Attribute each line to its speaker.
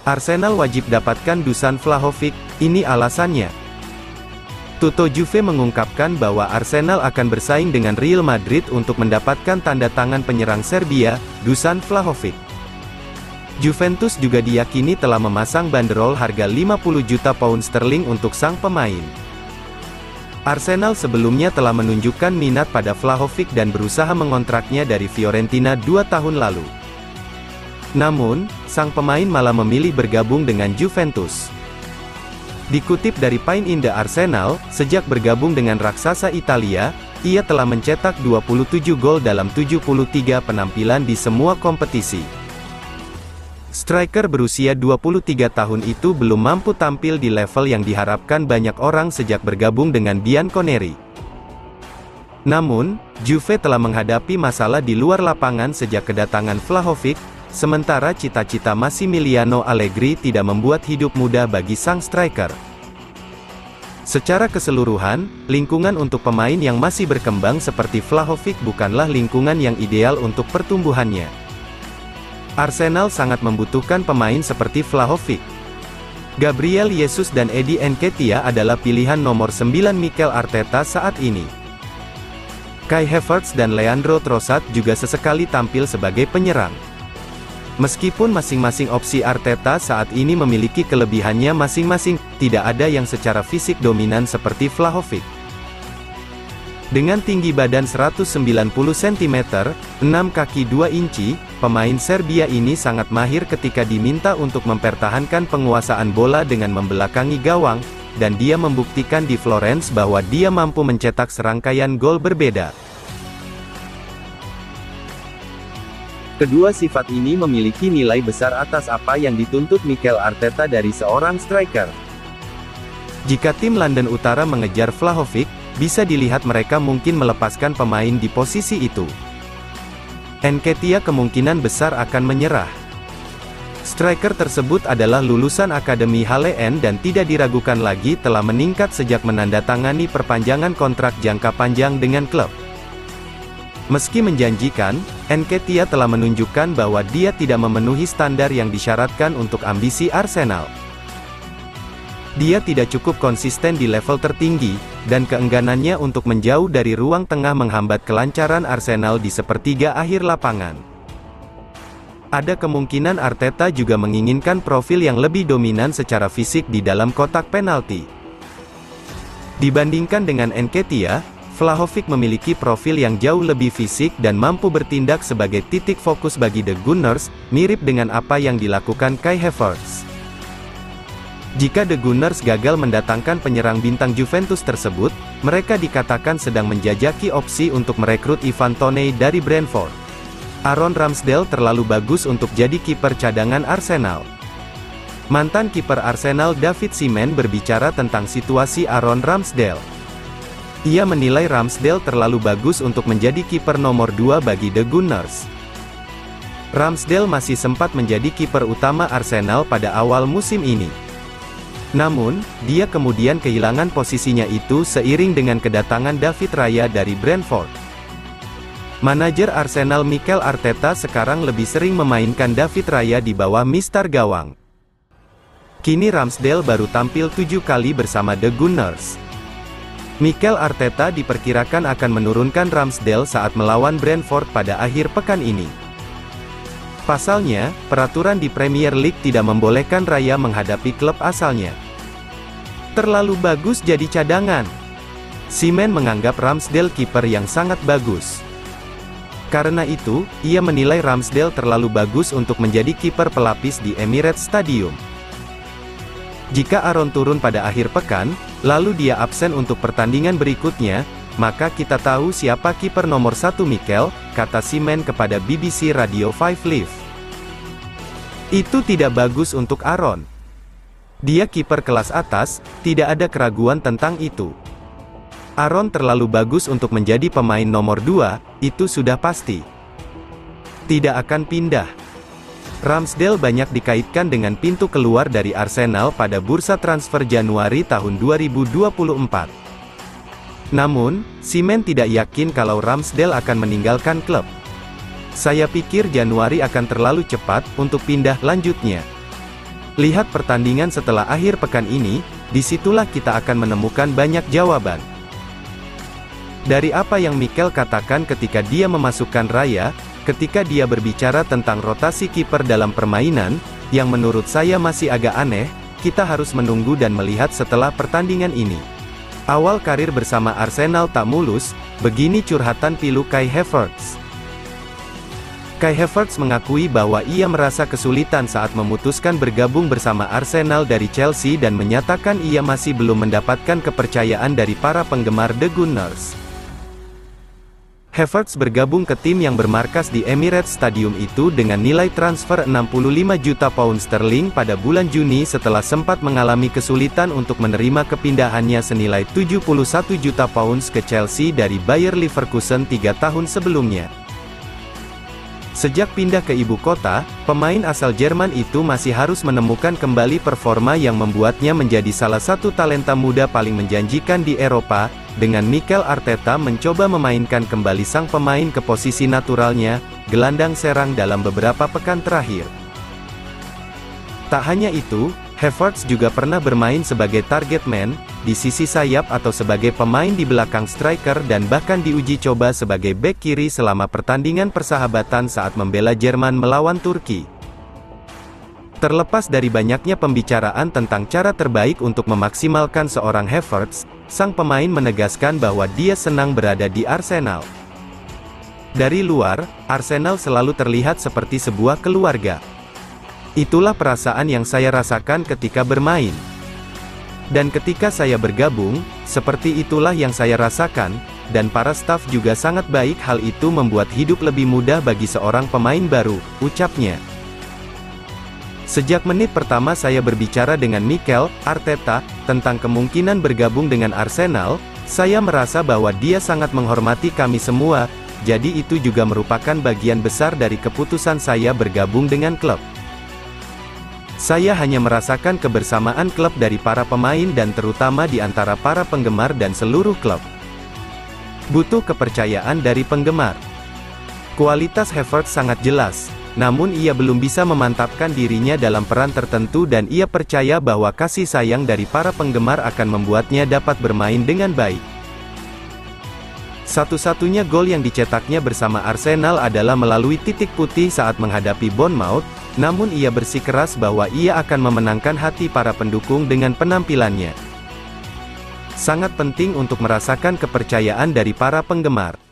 Speaker 1: Arsenal wajib dapatkan Dusan Vlahovic, ini alasannya. Toto Juve mengungkapkan bahwa Arsenal akan bersaing dengan Real Madrid untuk mendapatkan tanda tangan penyerang Serbia, Dusan Vlahovic. Juventus juga diyakini telah memasang banderol harga 50 juta pound sterling untuk sang pemain. Arsenal sebelumnya telah menunjukkan minat pada Vlahovic dan berusaha mengontraknya dari Fiorentina 2 tahun lalu. Namun, sang pemain malah memilih bergabung dengan Juventus. Dikutip dari Pine in the Arsenal, sejak bergabung dengan raksasa Italia, ia telah mencetak 27 gol dalam 73 penampilan di semua kompetisi. Striker berusia 23 tahun itu belum mampu tampil di level yang diharapkan banyak orang sejak bergabung dengan Bianconeri. Namun, Juve telah menghadapi masalah di luar lapangan sejak kedatangan Vlahovic, sementara cita-cita Massimiliano Allegri tidak membuat hidup mudah bagi sang striker. Secara keseluruhan, lingkungan untuk pemain yang masih berkembang seperti Vlahovic bukanlah lingkungan yang ideal untuk pertumbuhannya. Arsenal sangat membutuhkan pemain seperti Vlahovic. Gabriel Jesus dan Eddie Nketiah adalah pilihan nomor 9 Mikel Arteta saat ini. Kai Havertz dan Leandro Trossard juga sesekali tampil sebagai penyerang. Meskipun masing-masing opsi Arteta saat ini memiliki kelebihannya masing-masing, tidak ada yang secara fisik dominan seperti Vlahovic. Dengan tinggi badan 190 cm, 6 kaki 2 inci, pemain Serbia ini sangat mahir ketika diminta untuk mempertahankan penguasaan bola dengan membelakangi gawang, dan dia membuktikan di Florence bahwa dia mampu mencetak serangkaian gol berbeda. Kedua sifat ini memiliki nilai besar atas apa yang dituntut Mikel Arteta dari seorang striker. Jika tim London Utara mengejar Vlahovic, bisa dilihat mereka mungkin melepaskan pemain di posisi itu. Nketiah kemungkinan besar akan menyerah. Striker tersebut adalah lulusan Akademi Halle N dan tidak diragukan lagi telah meningkat sejak menandatangani perpanjangan kontrak jangka panjang dengan klub. Meski menjanjikan, Nketiah telah menunjukkan bahwa dia tidak memenuhi standar yang disyaratkan untuk ambisi Arsenal. Dia tidak cukup konsisten di level tertinggi, dan keengganannya untuk menjauh dari ruang tengah menghambat kelancaran Arsenal di sepertiga akhir lapangan. Ada kemungkinan Arteta juga menginginkan profil yang lebih dominan secara fisik di dalam kotak penalti. Dibandingkan dengan Nketiah, Vlahovic memiliki profil yang jauh lebih fisik dan mampu bertindak sebagai titik fokus bagi The Gunners, mirip dengan apa yang dilakukan Kai Havertz. Jika The Gunners gagal mendatangkan penyerang bintang Juventus tersebut, mereka dikatakan sedang menjajaki opsi untuk merekrut Ivan Toney dari Brentford. Aaron Ramsdale terlalu bagus untuk jadi kiper cadangan Arsenal. Mantan kiper Arsenal David Seaman berbicara tentang situasi Aaron Ramsdale. Ia menilai Ramsdale terlalu bagus untuk menjadi kiper nomor 2 bagi The Gunners. Ramsdale masih sempat menjadi kiper utama Arsenal pada awal musim ini. Namun, dia kemudian kehilangan posisinya itu seiring dengan kedatangan David Raya dari Brentford. Manajer Arsenal Mikel Arteta sekarang lebih sering memainkan David Raya di bawah mistar gawang. Kini Ramsdale baru tampil 7 kali bersama The Gunners. Mikel Arteta diperkirakan akan menurunkan Ramsdale saat melawan Brentford pada akhir pekan ini. Pasalnya, peraturan di Premier League tidak membolehkan Raya menghadapi klub asalnya. Terlalu bagus jadi cadangan. Seaman menganggap Ramsdale kiper yang sangat bagus. Karena itu, ia menilai Ramsdale terlalu bagus untuk menjadi kiper pelapis di Emirates Stadium. Jika Aaron turun pada akhir pekan, lalu dia absen untuk pertandingan berikutnya, maka kita tahu siapa kiper nomor 1 Mikel, kata Seaman kepada BBC Radio 5 Live. Itu tidak bagus untuk Aaron. Dia kiper kelas atas, tidak ada keraguan tentang itu. Aaron terlalu bagus untuk menjadi pemain nomor 2, itu sudah pasti. Tidak akan pindah. Ramsdale banyak dikaitkan dengan pintu keluar dari Arsenal pada bursa transfer Januari tahun 2024. Namun, Seaman tidak yakin kalau Ramsdale akan meninggalkan klub. Saya pikir Januari akan terlalu cepat untuk pindah, lanjutnya. Lihat pertandingan setelah akhir pekan ini, disitulah kita akan menemukan banyak jawaban. Dari apa yang Mikel katakan ketika dia memasukkan Raya, ketika dia berbicara tentang rotasi kiper dalam permainan, yang menurut saya masih agak aneh, kita harus menunggu dan melihat setelah pertandingan ini. Awal karir bersama Arsenal tak mulus, begini curhatan pilu Kai Havertz. Kai Havertz mengakui bahwa ia merasa kesulitan saat memutuskan bergabung bersama Arsenal dari Chelsea dan menyatakan ia masih belum mendapatkan kepercayaan dari para penggemar The Gunners. Havertz bergabung ke tim yang bermarkas di Emirates Stadium itu dengan nilai transfer 65 juta pound sterling pada bulan Juni setelah sempat mengalami kesulitan untuk menerima kepindahannya senilai 71 juta pounds ke Chelsea dari Bayer Leverkusen 3 tahun sebelumnya. Sejak pindah ke ibu kota, pemain asal Jerman itu masih harus menemukan kembali performa yang membuatnya menjadi salah satu talenta muda paling menjanjikan di Eropa, dengan Mikel Arteta mencoba memainkan kembali sang pemain ke posisi naturalnya, gelandang serang dalam beberapa pekan terakhir. Tak hanya itu, Havertz juga pernah bermain sebagai target man, di sisi sayap atau sebagai pemain di belakang striker dan bahkan diuji coba sebagai bek kiri selama pertandingan persahabatan saat membela Jerman melawan Turki. Terlepas dari banyaknya pembicaraan tentang cara terbaik untuk memaksimalkan seorang Havertz, sang pemain menegaskan bahwa dia senang berada di Arsenal. Dari luar, Arsenal selalu terlihat seperti sebuah keluarga. Itulah perasaan yang saya rasakan ketika bermain. Dan ketika saya bergabung, seperti itulah yang saya rasakan, dan para staf juga sangat baik. Hal itu membuat hidup lebih mudah bagi seorang pemain baru, ucapnya. Sejak menit pertama saya berbicara dengan Mikel Arteta tentang kemungkinan bergabung dengan Arsenal, saya merasa bahwa dia sangat menghormati kami semua, jadi itu juga merupakan bagian besar dari keputusan saya bergabung dengan klub. Saya hanya merasakan kebersamaan klub dari para pemain dan terutama di antara para penggemar dan seluruh klub. Butuh kepercayaan dari penggemar. Kualitas Havertz sangat jelas, namun ia belum bisa memantapkan dirinya dalam peran tertentu dan ia percaya bahwa kasih sayang dari para penggemar akan membuatnya dapat bermain dengan baik. Satu-satunya gol yang dicetaknya bersama Arsenal adalah melalui titik putih saat menghadapi Bournemouth, namun ia bersikeras bahwa ia akan memenangkan hati para pendukung dengan penampilannya. Sangat penting untuk merasakan kepercayaan dari para penggemar.